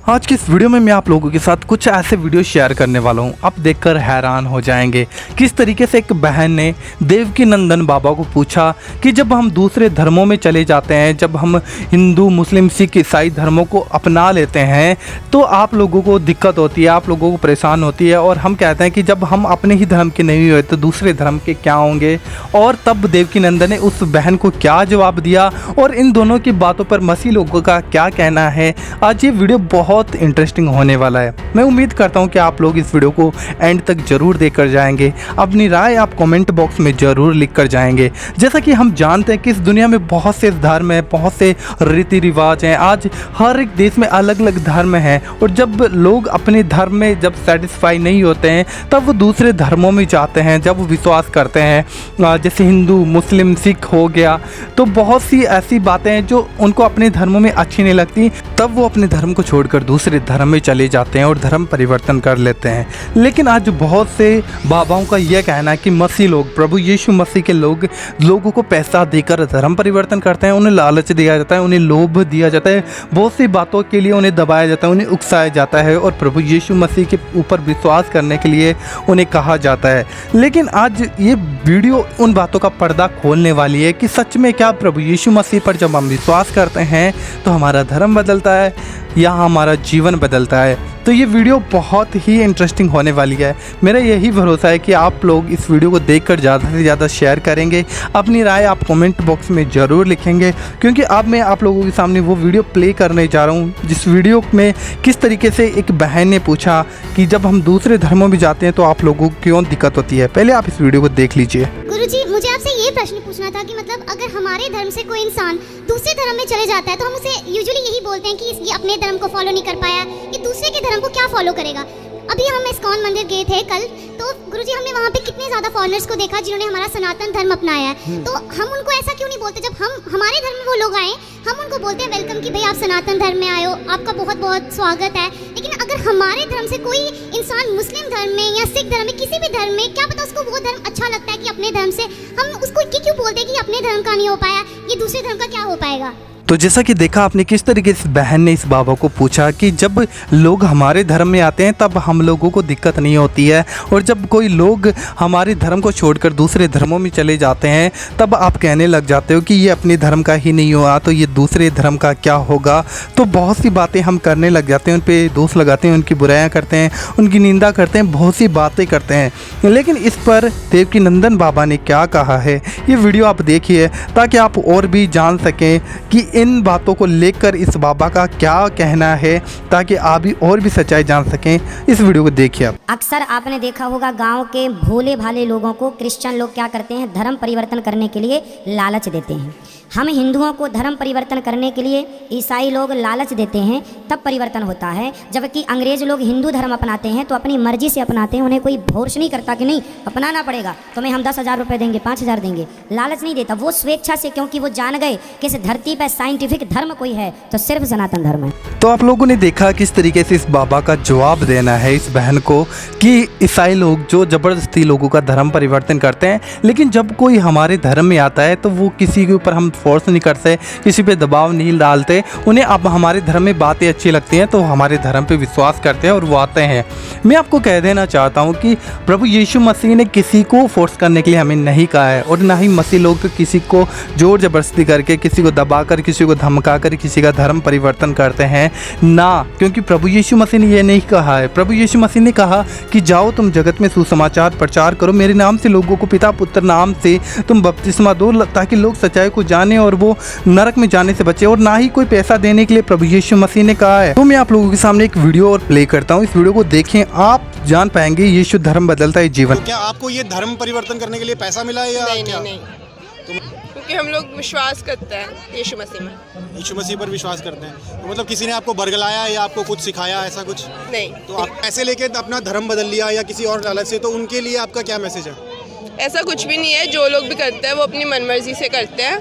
आज की इस वीडियो में मैं आप लोगों के साथ कुछ ऐसे वीडियो शेयर करने वाला हूं, आप देखकर हैरान हो जाएंगे। किस तरीके से एक बहन ने देवकी नंदन बाबा को पूछा कि जब हम दूसरे धर्मों में चले जाते हैं, जब हम हिंदू, मुस्लिम, सिख, ईसाई धर्मों को अपना लेते हैं तो आप लोगों को दिक्कत होती है, आप लोगों को परेशान होती है। और हम कहते हैं कि जब हम अपने ही धर्म के नहीं हुए तो दूसरे धर्म के क्या होंगे। और तब देवकी नंदन ने उस बहन को क्या जवाब दिया और इन दोनों की बातों पर मसीह लोगों का क्या कहना है। आज ये वीडियो बहुत इंटरेस्टिंग होने वाला है। मैं उम्मीद करता हूं कि आप लोग इस वीडियो को एंड तक जरूर देखकर जाएंगे। अपनी राय आप कमेंट बॉक्स में जरूर लिख कर जाएंगे। जैसा कि हम जानते हैं कि इस दुनिया में बहुत से धर्म हैं, बहुत से रीति रिवाज हैं। आज हर एक देश में अलग अलग धर्म हैं और जब लोग अपने धर्म में जब सेटिस्फाई नहीं होते हैं तब वो दूसरे धर्मों में जाते हैं, जब वो विश्वास करते हैं। जैसे हिंदू, मुस्लिम, सिख हो गया, तो बहुत सी ऐसी बातें हैं जो उनको अपने धर्मों में अच्छी नहीं लगती, तब वो अपने धर्म को छोड़कर दूसरे धर्म में चले जाते हैं और धर्म परिवर्तन कर लेते हैं। लेकिन आज बहुत से बाबाओं का यह कहना है कि मसीह लोग, प्रभु यीशु मसीह के लोग लोगों को पैसा देकर धर्म परिवर्तन करते हैं, उन्हें लालच दिया जाता है, उन्हें लोभ दिया जाता है, बहुत सी बातों के लिए उन्हें दबाया जाता है, उन्हें उकसाया जाता है और प्रभु यीशु मसीह के ऊपर विश्वास करने के लिए उन्हें कहा जाता है। लेकिन आज ये वीडियो उन बातों का पर्दा खोलने वाली है कि सच में क्या प्रभु यीशु मसीह पर जब हम विश्वास करते हैं तो हमारा धर्म बदलता है या हमारा जीवन बदलता है। तो ये वीडियो बहुत ही इंटरेस्टिंग होने वाली है। मेरा यही भरोसा है कि आप लोग इस वीडियो को देखकर ज़्यादा से ज़्यादा शेयर करेंगे, अपनी राय आप कमेंट बॉक्स में ज़रूर लिखेंगे, क्योंकि अब मैं आप लोगों के सामने वो वीडियो प्ले करने जा रहा हूँ जिस वीडियो में किस तरीके से एक बहन ने पूछा कि जब हम दूसरे धर्मों में जाते हैं तो आप लोगों को क्यों दिक्कत होती है। पहले आप इस वीडियो को देख लीजिए। गुरुजी, मुझे आपसे ये प्रश्न पूछना था कि मतलब अगर हमारे धर्म से कोई इंसान दूसरे धर्म में चले जाता है तो हम उसे यूजुअली यही बोलते हैं कि ये अपने धर्म को फॉलो नहीं कर पाया, ये दूसरे के धर्म को क्या फॉलो करेगा। अभी हम इस्कॉन मंदिर गए थे कल, तो गुरुजी हमने वहाँ पे कितने ज़्यादा फॉरेनर्स को देखा जिन्होंने हमारा सनातन धर्म अपनाया है। तो हम उनको ऐसा क्यों नहीं बोलते, जब हम हमारे धर्म में वो लोग आए हम उनको बोलते हैं वेलकम कि भाई आप सनातन धर्म में आए हो, आपका बहुत बहुत स्वागत है। लेकिन अगर हमारे धर्म से कोई इंसान मुस्लिम धर्म में या सिख धर्म में, किसी भी धर्म में, क्या पता उसको वो धर्म अच्छा लगता है कि अपने धर्म से, हम उसको क्यों बोलते हैं कि अपने धर्म का नहीं हो पाया, ये दूसरे धर्म का क्या हो पाएगा। तो जैसा कि देखा आपने किस तरीके से बहन ने इस बाबा को पूछा कि जब लोग हमारे धर्म में आते हैं तब हम लोगों को दिक्कत नहीं होती है, और जब कोई लोग हमारे धर्म को छोड़कर दूसरे धर्मों में चले जाते हैं तब आप कहने लग जाते हो कि ये अपने धर्म का ही नहीं हुआ तो ये दूसरे धर्म का क्या होगा। तो बहुत सी बातें हम करने लग जाते हैं, उन पर दोष लगाते हैं, उनकी बुराइयाँ करते हैं, उनकी निंदा करते हैं, बहुत सी बातें करते हैं। लेकिन इस पर देवकी नंदन बाबा ने क्या कहा है, ये वीडियो आप देखिए ताकि आप और भी जान सकें कि इन बातों को लेकर इस बाबा का क्या कहना है, ताकि आप भी और भी सच्चाई जान सकें। इस वीडियो को देखिए आप। अक्सर आपने देखा होगा गांव के भोले भाले लोगों को क्रिश्चियन लोग क्या करते हैं, धर्म परिवर्तन करने के लिए लालच देते हैं। हम हिंदुओं को धर्म परिवर्तन करने के लिए ईसाई लोग लालच देते हैं, तब परिवर्तन होता है। जबकि अंग्रेज लोग हिंदू धर्म अपनाते हैं तो अपनी मर्जी से अपनाते हैं, उन्हें कोई फोर्स नहीं करता कि नहीं अपनाना पड़ेगा, तुम्हें हम 10,000 रुपये देंगे, 5,000 देंगे, लालच नहीं देता। वो स्वेच्छा से, क्योंकि वो जान गए कि इस धरती पर साइंटिफिक धर्म कोई है तो सिर्फ सनातन धर्म है। तो आप लोगों ने देखा किस तरीके से इस बाबा का जवाब देना है इस बहन को कि ईसाई लोग जो ज़बरदस्ती लोगों का धर्म परिवर्तन करते हैं, लेकिन जब कोई हमारे धर्म में आता है तो वो किसी के ऊपर हम फोर्स नहीं करते, किसी पे दबाव नहीं डालते। उन्हें अब हमारे धर्म में बातें अच्छी लगती हैं तो हमारे धर्म पे विश्वास करते हैं और वो आते हैं। मैं आपको कह देना चाहता हूँ कि प्रभु यीशु मसीह ने किसी को फोर्स करने के लिए हमें नहीं कहा है, और ना ही मसीह लोग किसी को जोर जबरदस्ती करके, किसी को दबाकर, किसी को धमकाकर किसी का धर्म परिवर्तन करते हैं ना, क्योंकि प्रभु यीशु मसीह ने यह नहीं कहा है। प्रभु यीशु मसीह ने कहा कि जाओ तुम जगत में सुसमाचार प्रचार करो, मेरे नाम से लोगों को, पिता पुत्र नाम से तुम बपतिस्मा दो, ताकि लोग सच्चाई को जाने और वो नरक में जाने से बचे, और ना ही कोई पैसा देने के लिए प्रभु यीशु मसीह ने कहा है। तो मैं आप लोगों के सामने एक वीडियो और प्ले करता हूँ, इस वीडियो को देखें, आप जान पाएंगे यीशु धर्म बदलता है जीवन। तो क्या आपको ये धर्म परिवर्तन करने के लिए पैसा मिला है या क्या? नहीं। क्योंकि हम लोग विश्वास करते हैं यीशु मसीह में। यीशु मसीह पर विश्वास करते हैं, तो मतलब किसी ने आपको बरगलाया या आपको कुछ सिखाया, ऐसा कुछ नहीं। तो आप पैसे लेके अपना धर्म बदल लिया या किसी और लालच से, तो उनके लिए आपका क्या मैसेज है? ऐसा कुछ भी नहीं है, जो लोग भी करते हैं वो अपनी मनमर्जी से करते हैं,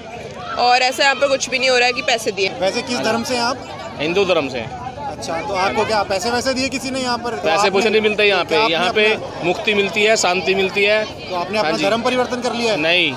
और ऐसा यहाँ पर कुछ भी नहीं हो रहा है कि पैसे दिए। वैसे किस धर्म से हैं आप? हिंदू धर्म से। अच्छा, तो आपको क्या पैसे वैसे दिए किसी ने यहाँ पर? पैसे कुछ नहीं मिलते यहाँ पे, यहाँ पे मुक्ति मिलती है, शांति मिलती है। तो आपने अपना धर्म परिवर्तन कर लिया है? नहीं,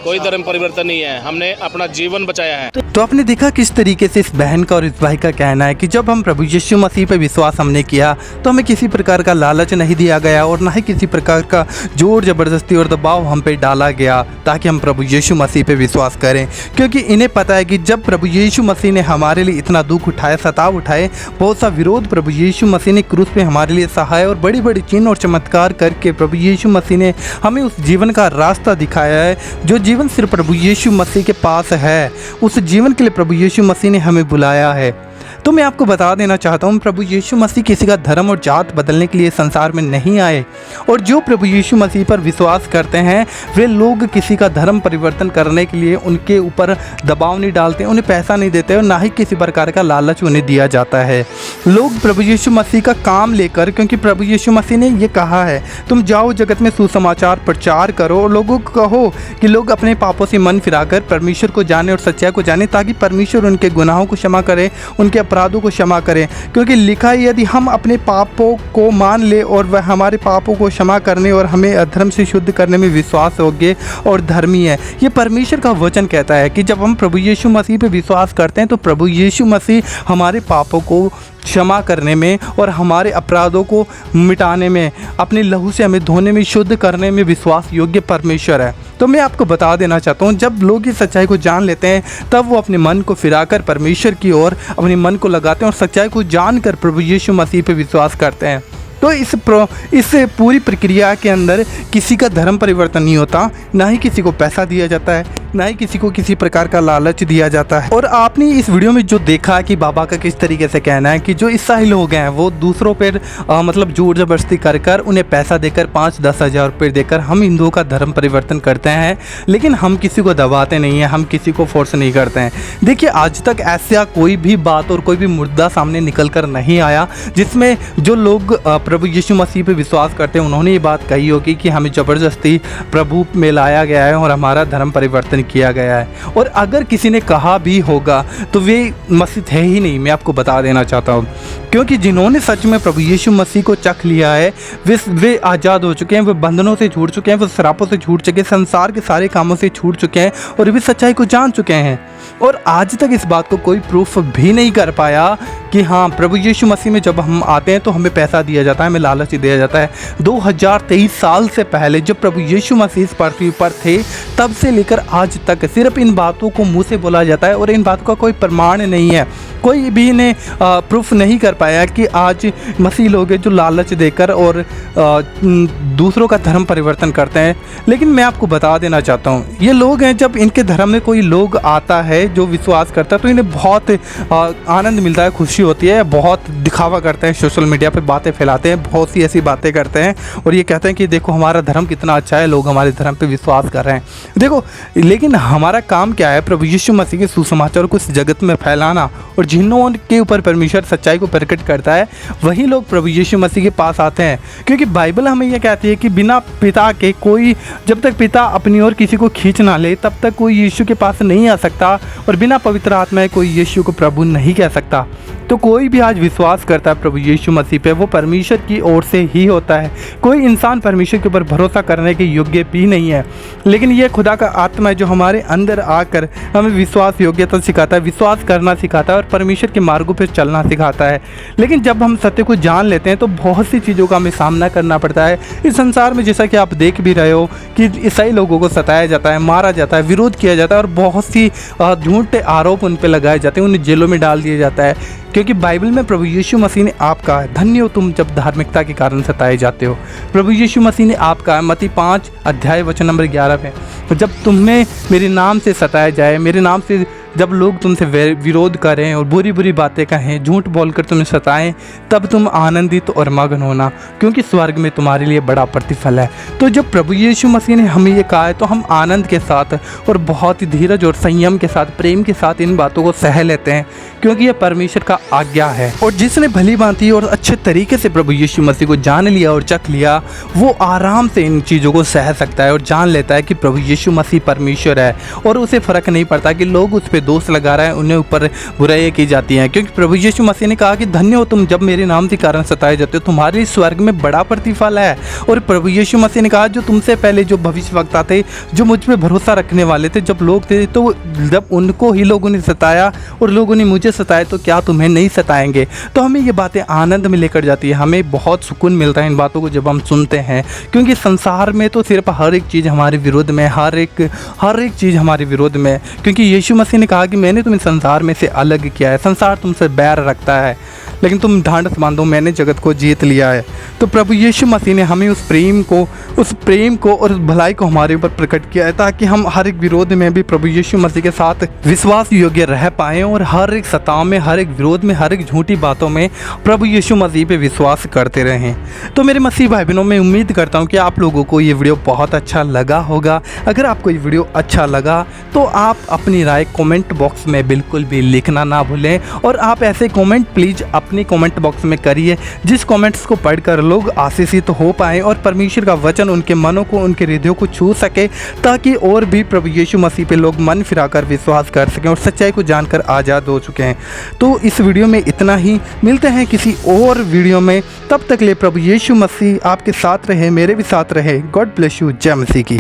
कोई धर्म परिवर्तन नहीं है, हमने अपना जीवन बचाया है। तो आपने देखा किस तरीके से इस बहन का और इस भाई का कहना है कि जब हम प्रभु यीशु मसीह पर विश्वास हमने किया तो हमें किसी प्रकार का लालच नहीं दिया गया और ना ही किसी प्रकार का जोर ज़बरदस्ती और दबाव हम पे डाला गया ताकि हम प्रभु यीशु मसीह पे विश्वास करें, क्योंकि इन्हें पता है कि जब प्रभु यीशु मसीह ने हमारे लिए इतना दुख उठाया, सताव उठाए, बहुत सा विरोध प्रभु यीशु मसीह ने क्रूस पे हमारे लिए सहाय और बड़ी बड़ी चिन्ह और चमत्कार करके प्रभु यीशु मसीह ने हमें उस जीवन का रास्ता दिखाया है जो जीवन सिर्फ प्रभु यीशु मसीह के पास है। उस जीवन के लिए प्रभु यीशु मसीह ने हमें बुलाया है। तो मैं आपको बता देना चाहता हूँ, प्रभु यीशु मसीह किसी का धर्म और जात बदलने के लिए संसार में नहीं आए, और जो प्रभु यीशु मसीह पर विश्वास करते हैं वे लोग किसी का धर्म परिवर्तन करने के लिए उनके ऊपर दबाव नहीं डालते, उन्हें पैसा नहीं देते और ना ही किसी प्रकार का लालच उन्हें दिया जाता है। लोग प्रभु यीशु मसीह का काम लेकर, क्योंकि प्रभु यीशु मसीह ने ये कहा है तुम जाओ जगत में सुसमाचार प्रचार करो और लोगों को कहो कि लोग अपने पापों से मन फिराकर परमेश्वर को जाने और सच्चाई को जाने, ताकि परमेश्वर उनके गुनाहों को क्षमा करे, उनके अपराधों को क्षमा करें। क्योंकि लिखा है यदि हम अपने पापों को मान ले और वह हमारे पापों को क्षमा करने और हमें अधर्म से शुद्ध करने में विश्वास होगे और धर्मी है। ये परमेश्वर का वचन कहता है कि जब हम प्रभु यीशु मसीह पे विश्वास करते हैं तो प्रभु यीशु मसीह हमारे पापों को क्षमा करने में और हमारे अपराधों को मिटाने में, अपने लहू से हमें धोने में, शुद्ध करने में विश्वास योग्य परमेश्वर है। तो मैं आपको बता देना चाहता हूँ, जब लोग इस सच्चाई को जान लेते हैं तब वो अपने मन को फिराकर परमेश्वर की ओर अपने मन को लगाते हैं और सच्चाई को जानकर प्रभु यीशु मसीह पे विश्वास करते हैं। तो इस पूरी प्रक्रिया के अंदर किसी का धर्म परिवर्तन नहीं होता, ना ही किसी को पैसा दिया जाता है, ना ही किसी को किसी प्रकार का लालच दिया जाता है। और आपने इस वीडियो में जो देखा कि बाबा का किस तरीके से कहना है कि जो ईसाई लोग हैं वो दूसरों पर मतलब जोर जबरदस्ती कर उन्हें पैसा देकर 5-10 हज़ार रुपये देकर हम हिंदुओं का धर्म परिवर्तन करते हैं, लेकिन हम किसी को दबाते नहीं हैं, हम किसी को फोर्स नहीं करते हैं। देखिए आज तक ऐसा कोई भी बात और कोई भी मुद्दा सामने निकल कर नहीं आया जिसमें जो लोग प्रभु यीशु मसीह पे विश्वास करते हैं उन्होंने ये बात कही होगी कि हमें ज़बरदस्ती प्रभु में लाया गया है और हमारा धर्म परिवर्तन किया गया है। और अगर किसी ने कहा भी होगा तो वे मसीह है ही नहीं, मैं आपको बता देना चाहता हूँ, क्योंकि जिन्होंने सच में प्रभु यीशु मसीह को चख लिया है वे आज़ाद हो चुके हैं, वे बंधनों से छूट चुके हैं, वे शराबों से छूट चुके हैं, संसार के सारे कामों से छूट चुके हैं और वे सच्चाई को जान चुके हैं। और आज तक इस बात को कोई प्रूफ भी नहीं कर पाया कि हाँ प्रभु यीशु मसीह में जब हम आते हैं तो हमें पैसा दिया जाता है, हमें लालच दिया जाता है। 2023 साल से पहले जब प्रभु यीशु मसीह इस पृथ्वी पर थे तब से लेकर आज तक सिर्फ इन बातों को मुंह से बोला जाता है और इन बातों का कोई प्रमाण नहीं है। कोई भी ने प्रूफ नहीं कर पाया कि आज मसीह लोग हैं जो लालच देकर और दूसरों का धर्म परिवर्तन करते हैं। लेकिन मैं आपको बता देना चाहता हूँ, ये लोग हैं जब इनके धर्म में कोई लोग आता है जो विश्वास करता है तो इन्हें बहुत आनंद मिलता है, खुशी होती है, बहुत दिखावा करते हैं, सोशल मीडिया पे बातें फैलाते हैं, बहुत सी ऐसी बातें करते हैं और ये कहते हैं कि देखो हमारा धर्म कितना अच्छा है, लोग हमारे धर्म पे विश्वास कर रहे हैं। देखो लेकिन हमारा काम क्या है, प्रभु यीशु मसीह के सुसमाचार को इस जगत में फैलाना, और जिन्हों के ऊपर परमेश्वर सच्चाई को प्रकट करता है वही लोग प्रभु यीशु मसीह के पास आते हैं। क्योंकि बाइबल हमें यह कहती है कि बिना पिता के कोई, जब तक पिता अपनी ओर किसी को खींच ना ले तब तक कोई यीशु के पास नहीं आ सकता, और बिना पवित्र आत्मा कोई यीशु को प्रभु नहीं कह सकता। तो कोई भी आज विश्वास करता है प्रभु यीशु मसीह पे वो परमेश्वर की ओर से ही होता है। कोई इंसान परमेश्वर के ऊपर भरोसा करने के योग्य भी नहीं है, लेकिन ये खुदा का आत्मा है जो हमारे अंदर आकर हमें विश्वास योग्यता सिखाता है, विश्वास करना सिखाता है और परमेश्वर के मार्गों पर चलना सिखाता है। लेकिन जब हम सत्य को जान लेते हैं तो बहुत सी चीज़ों का हमें सामना करना पड़ता है इस संसार में। जैसा कि आप देख भी रहे हो कि ईसाई लोगों को सताया जाता है, मारा जाता है, विरोध किया जाता है और बहुत सी झूठे आरोप उन पर लगाए जाते हैं, उन्हें जेलों में डाल दिया जाता है। क्योंकि बाइबल में प्रभु यीशु मसीह ने आप कहा है, धन्य हो तुम जब धार्मिकता के कारण सताए जाते हो। प्रभु यीशु मसीह ने आप कहा है मत्ती 5 अध्याय वचन नंबर 11 में, जब तुम्हें मेरे नाम से सताया जाए, मेरे नाम से जब लोग तुमसे विरोध करें और बुरी बुरी बातें कहें, झूठ बोलकर तुम्हें सताएं, तब तुम आनंदित और मगन होना, क्योंकि स्वर्ग में तुम्हारे लिए बड़ा प्रतिफल है। तो जब प्रभु यीशु मसीह ने हमें ये कहा है तो हम आनंद के साथ और बहुत ही धीरज और संयम के साथ, प्रेम के साथ इन बातों को सह लेते हैं, क्योंकि यह परमेश्वर का आज्ञा है। और जिसने भली भांति और अच्छे तरीके से प्रभु यीशु मसीह को जान लिया और चख लिया, वो आराम से इन चीज़ों को सह सकता है और जान लेता है कि प्रभु यीशु मसीह परमेश्वर है और उसे फ़र्क नहीं पड़ता कि लोग उस पर दोष लगा रहा है उन्हें ऊपर बुराइयाँ की जाती हैं। क्योंकि प्रभु यीशु मसीह ने कहा कि धन्य हो तुम जब मेरे नाम के कारण सताए जाते हो, तुम्हारे स्वर्ग में बड़ा प्रतिफल है। और प्रभु यीशु मसीह ने कहा जो तुमसे पहले जो भविष्यवक्ता थे, जो मुझ पर भरोसा रखने वाले थे, जब लोग थे, तो जब उनको ही लोगों ने सताया और लोगों ने मुझे सताया तो क्या तुम्हें नहीं सताएंगे। तो हमें ये बातें आनंद में लेकर जाती है, हमें बहुत सुकून मिलता है इन बातों को जब हम सुनते हैं। क्योंकि संसार में तो सिर्फ हर एक चीज़ हमारे विरोध में, हर एक चीज़ हमारे विरोध में। क्योंकि यीशु मसीह ने कहा कि मैंने तुम्हें संसार में से अलग किया है, संसार तुमसे बैर रखता है, लेकिन तुम ढांढस बांधो, मैंने जगत को जीत लिया है। तो प्रभु यीशु मसीह ने हमें उस प्रेम को और उस भलाई को हमारे ऊपर प्रकट किया है, ताकि हम हर एक विरोध में भी प्रभु यीशु मसीह के साथ विश्वास योग्य रह पाएँ और हर एक सताव में, हर एक विरोध में, हर एक झूठी बातों में प्रभु यीशु मसीह पे विश्वास करते रहें। तो मेरे मसीह भाई बहनों, मैं उम्मीद करता हूँ कि आप लोगों को ये वीडियो बहुत अच्छा लगा होगा। अगर आपको ये वीडियो अच्छा लगा तो आप अपनी राय कमेंट बॉक्स में बिल्कुल भी लिखना ना भूलें। और आप ऐसे कमेंट प्लीज़ अपने कमेंट बॉक्स में करिए जिस कमेंट्स को पढ़कर लोग आशीषित हो पाएँ और परमेश्वर का वचन उनके मनों को, उनके हृदयों को छू सके, ताकि और भी प्रभु यीशु मसीह पे लोग मन फिराकर विश्वास कर सकें और सच्चाई को जानकर आज़ाद हो चुके हैं। तो इस वीडियो में इतना ही, मिलते हैं किसी और वीडियो में। तब तक ले प्रभु यीशु मसीह आपके साथ रहे, मेरे भी साथ रहे। God bless you. जय मसीह की।